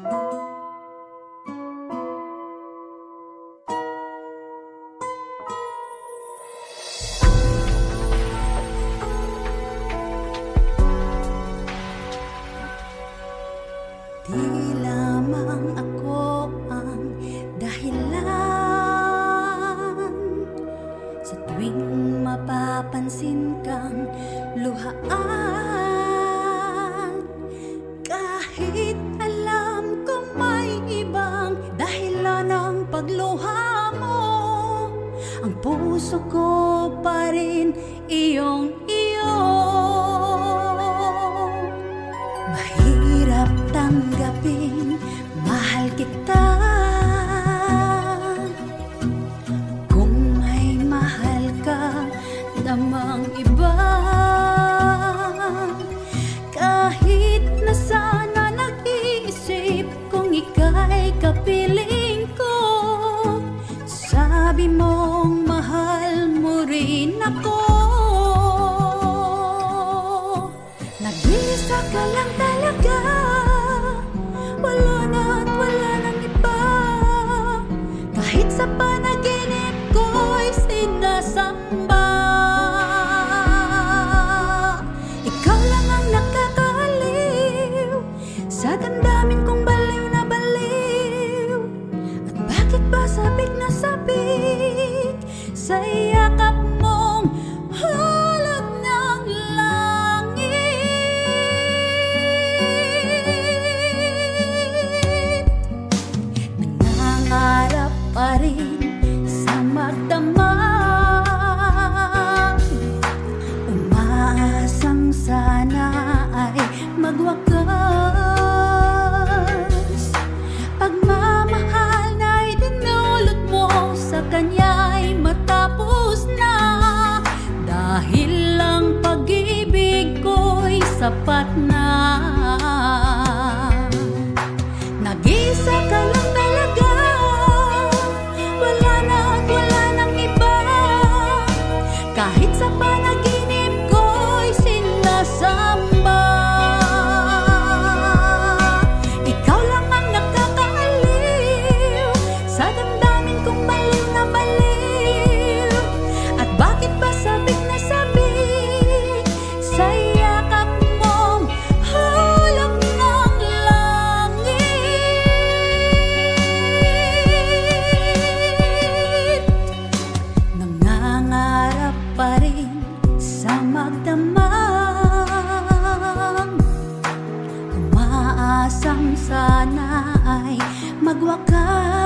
Di lamang ako ang dahilan sa tuwing mapapansin kang luhaan. Kahit alam ko may ibang dahilan ng pagluha mo, ang puso ko pa rin iyong-iyo. Mahirap tanggapin, mahal kita. Kung may mahal ka namang iba, kahit na sana nag-iisip kung ika'y kapiling ko, sabi mong mahal mo rin ako. Nag-iisa ka lang talaga, wala na at wala nang iba. Kahit sa panaginip ko'y sinasamba, ikaw lang ang nakakaaliw sa damdamin kong baliw na baliw. At bakit ba sabik na sabik sa yakap mong hulog ng langit? Nangangarap pa rin sa magdamag, umaasang sana ay magwakas. Pagmamahal na idinulot mo sa kanya'y matapos na, dahil lang pag-ibig ko'y sapat na. Nag-isa ka lang talaga, wala na at wala nang iba. Kahit sa panaginip ko'y sinasamba, ikaw lang ang nakakaaliw sa damdamin kong baliw na baliw. At bakit ba sabik na sabik sa yakap mong hulog ng langit? Nangangarap pa rin sa magdamag, umaasang sana ay magwakas.